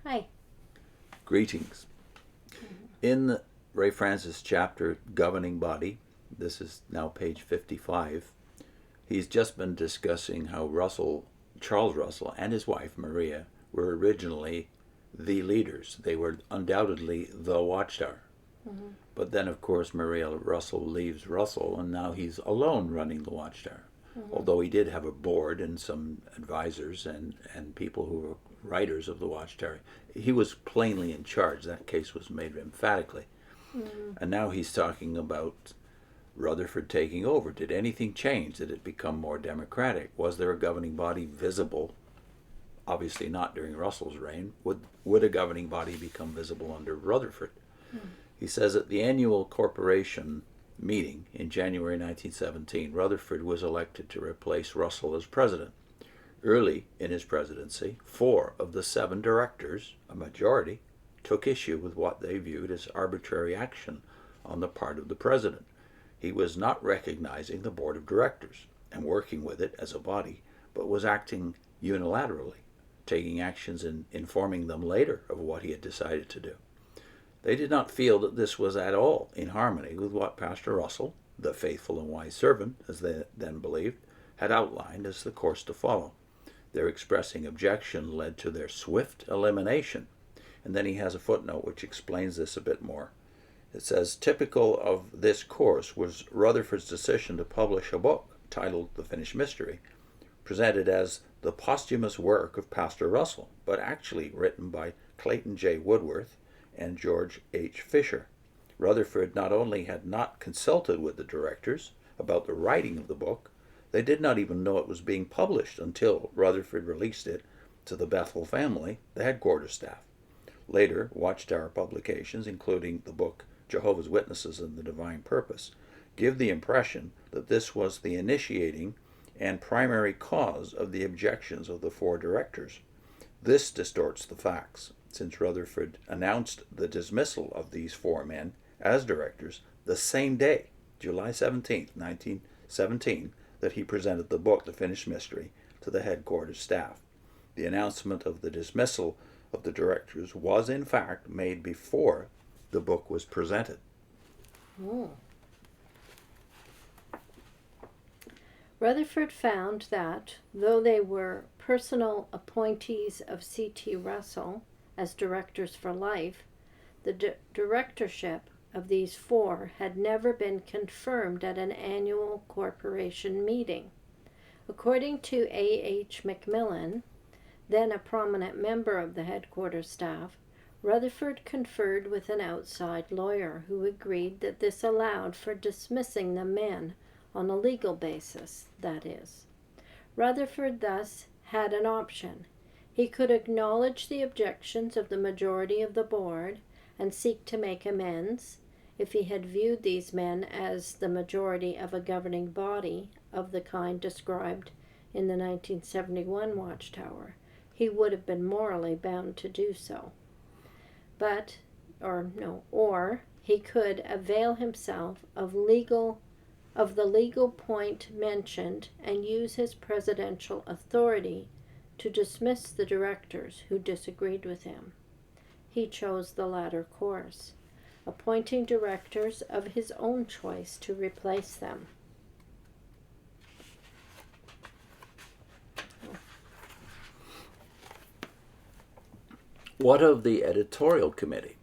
Hi. Greetings. In Ray Franz's chapter, Governing Body, this is now page 55, he's just been discussing how Charles Russell and his wife, Maria, were originally the leaders. They were undoubtedly the Watchtower. Mm-hmm. But then, of course, Maria Russell leaves Russell, and now he's alone running the Watchtower. Mm-hmm. Although he did have a board and some advisors and people who were writers of the Watchtower, he was plainly in charge. That case was made emphatically. Mm-hmm. And now he's talking about Rutherford taking over. Did anything change? Did it become more democratic? Was there a governing body visible? Obviously not during Russell's reign. Would a governing body become visible under Rutherford? Mm-hmm. He says at the annual corporation meeting in January 1917, Rutherford was elected to replace Russell as president. Early in his presidency, 4 of the 7 directors, a majority, took issue with what they viewed as arbitrary action on the part of the president. He was not recognizing the board of directors and working with it as a body, but was acting unilaterally, taking actions and informing them later of what he had decided to do. They did not feel that this was at all in harmony with what Pastor Russell, the faithful and wise servant, as they then believed, had outlined as the course to follow. Their expressing objection led to their swift elimination. And then he has a footnote which explains this a bit more. It says, typical of this course was Rutherford's decision to publish a book titled The Finished Mystery, presented as the posthumous work of Pastor Russell, but actually written by Clayton J. Woodworth and George H. Fisher. Rutherford not only had not consulted with the directors about the writing of the book, they did not even know it was being published until Rutherford released it to the Bethel family, the headquarters staff. Later, Watchtower publications, including the book Jehovah's Witnesses and the Divine Purpose, give the impression that this was the initiating and primary cause of the objections of the 4 directors. This distorts the facts, since Rutherford announced the dismissal of these 4 men as directors the same day, July 17, 1917, that he presented the book, The Finished Mystery, to the headquarters staff. The announcement of the dismissal of the directors was, in fact, made before the book was presented. Oh. Rutherford found that, though they were personal appointees of C.T. Russell as directors for life, the directorship of these 4 had never been confirmed at an annual corporation meeting. According to A.H. Macmillan, then a prominent member of the headquarters staff, Rutherford conferred with an outside lawyer who agreed that this allowed for dismissing the men on a legal basis, that is. Rutherford thus had an option. He could acknowledge the objections of the majority of the board and seek to make amends if he had viewed these men as the majority of a governing body of the kind described in the 1971 Watchtower. He would have been morally bound to do so. Or he could avail himself of the legal point mentioned and use his presidential authority to dismiss the directors who disagreed with him. He chose the latter course, appointing directors of his own choice to replace them. What of the editorial committee?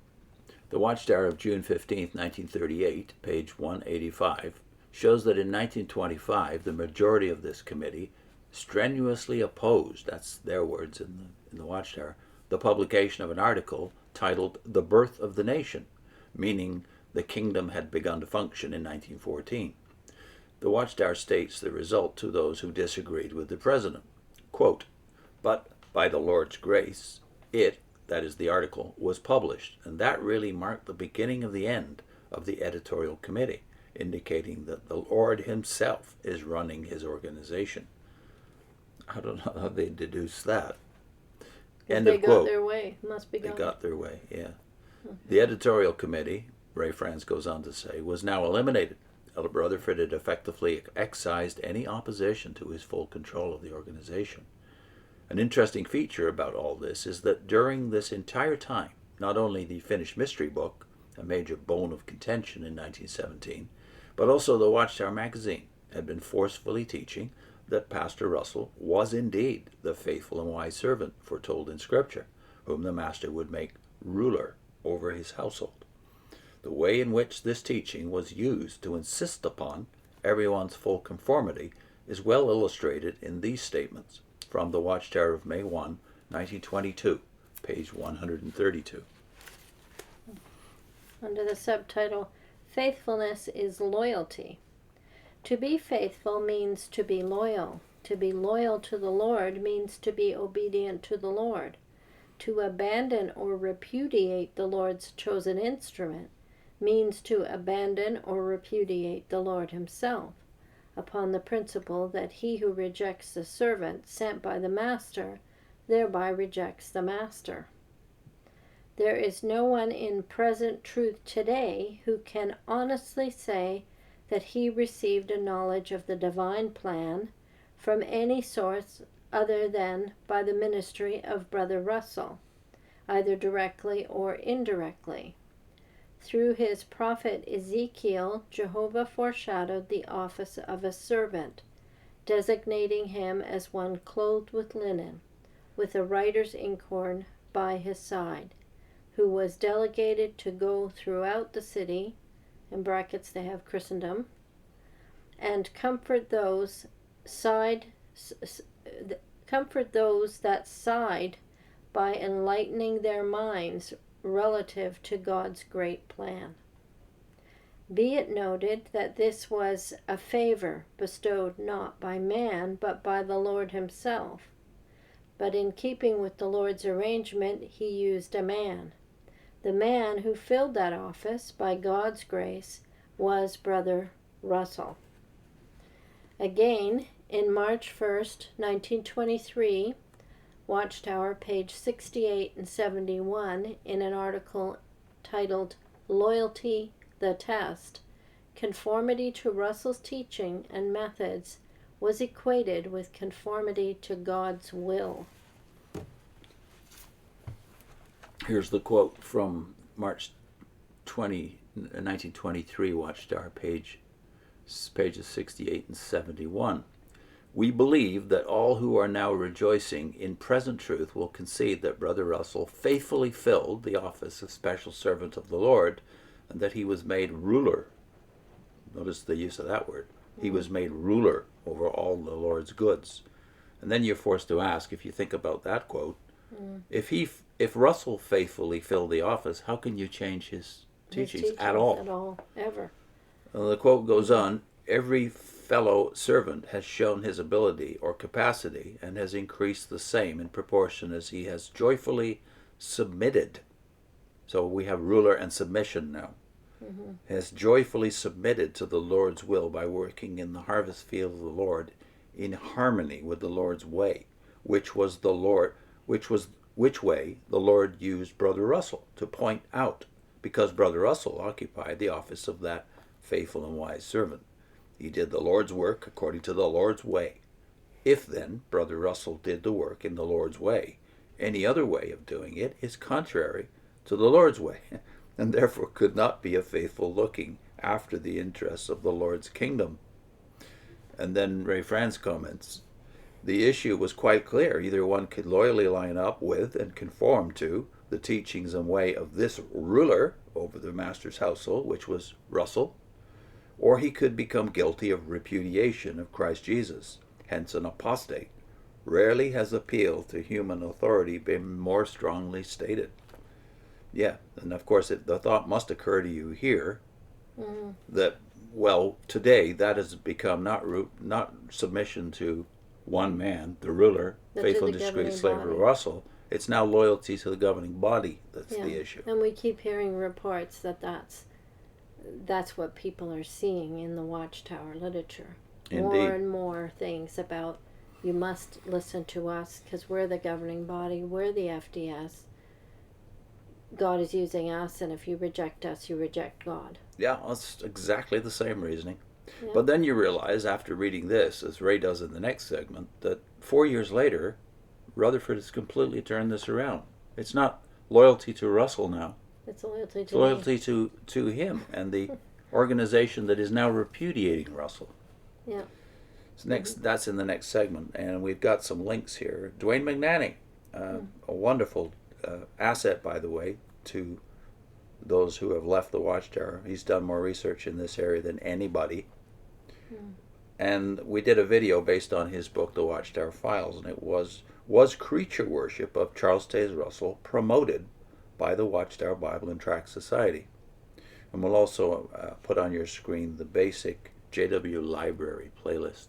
The Watchtower of June 15, 1938, page 185, shows that in 1925 the majority of this committee strenuously opposed, that's their words in the Watchtower, the publication of an article titled The Birth of the Nation, meaning the kingdom had begun to function in 1914. The Watchtower states the result to those who disagreed with the president. Quote, but by the Lord's grace, it, that is the article, was published, and that really marked the beginning of the end of the editorial committee, indicating that the Lord himself is running his organization. I don't know how they deduce that. End of quote. They got their way. Must be gone. They got their way, yeah. Okay. The editorial committee, Ray Franz goes on to say, was now eliminated. Rutherford had effectively excised any opposition to his full control of the organization. An interesting feature about all this is that during this entire time, not only the Finished Mystery Book, a major bone of contention in 1917, but also the Watchtower magazine had been forcefully teaching that Pastor Russell was indeed the faithful and wise servant foretold in Scripture, whom the Master would make ruler over his household. The way in which this teaching was used to insist upon everyone's full conformity is well illustrated in these statements from the Watchtower of May 1, 1922, page 132. Under the subtitle, Faithfulness is Loyalty. To be faithful means to be loyal. To be loyal to the Lord means to be obedient to the Lord. To abandon or repudiate the Lord's chosen instrument means to abandon or repudiate the Lord himself, upon the principle that he who rejects the servant sent by the Master thereby rejects the Master. There is no one in present truth today who can honestly say that he received a knowledge of the divine plan from any source other than by the ministry of Brother Russell, either directly or indirectly. Through his prophet Ezekiel, Jehovah foreshadowed the office of a servant, designating him as one clothed with linen, with a writer's inkhorn by his side, who was delegated to go throughout the city, in brackets they have Christendom, and comfort those that side by enlightening their minds relative to God's great plan. Be it noted that this was a favor bestowed not by man, but by the Lord himself. But in keeping with the Lord's arrangement, he used a man. The man who filled that office by God's grace was Brother Russell. Again, in March 1st, 1923, Watchtower, page 68 and 71, in an article titled Loyalty, the Test, conformity to Russell's teaching and methods was equated with conformity to God's will. Here's the quote from March 1923, Watchtower, pages 68 and 71. We believe that all who are now rejoicing in present truth will concede that Brother Russell faithfully filled the office of special servant of the Lord, and that he was made ruler. Notice the use of that word. He was made ruler over all the Lord's goods. And then you're forced to ask, if you think about that quote, if Russell faithfully filled the office, how can you change his teachings at all? At all, ever. The quote goes on, every fellow servant has shown his ability or capacity and has increased the same in proportion as he has joyfully submitted. So we have ruler and submission now. Has joyfully submitted to the Lord's will by working in the harvest field of the Lord in harmony with the Lord's way, which way the Lord used Brother Russell to point out, because Brother Russell occupied the office of that faithful and wise servant. He did the Lord's work according to the Lord's way. If then Brother Russell did the work in the Lord's way, any other way of doing it is contrary to the Lord's way, and therefore could not be a faithful looking after the interests of the Lord's kingdom. And then Ray Franz comments, the issue was quite clear. Either one could loyally line up with and conform to the teachings and way of this ruler over the Master's household, which was Russell, or he could become guilty of repudiation of Christ Jesus, hence an apostate. Rarely has appeal to human authority been more strongly stated. Yeah, and of course the thought must occur to you here that, well, today that has become not submission to one man, the ruler, faithful and discreet slave of Russell. It's now loyalty to the governing body that's the issue. And we keep hearing reports that that's what people are seeing in the Watchtower literature. Indeed. More and more things about you must listen to us because we're the governing body, we're the FDS. God is using us, and if you reject us, you reject God. Yeah, that's exactly the same reasoning. Yeah. But then you realize, after reading this, as Ray does in the next segment, that 4 years later, Rutherford has completely turned this around. It's not loyalty to Russell now. It's loyalty It's to loyalty me. to him and the organization that is now repudiating Russell. Yeah. That's in the next segment, and we've got some links here. Dwayne McNanny, a wonderful asset, by the way, to those who have left the Watchtower. He's done more research in this area than anybody. And we did a video based on his book, The Watchtower Files, and it was creature worship of Charles Taze Russell promoted by the Watchtower Bible Tract Society. And we'll also put on your screen the basic JW Library playlist.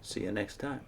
See you next time.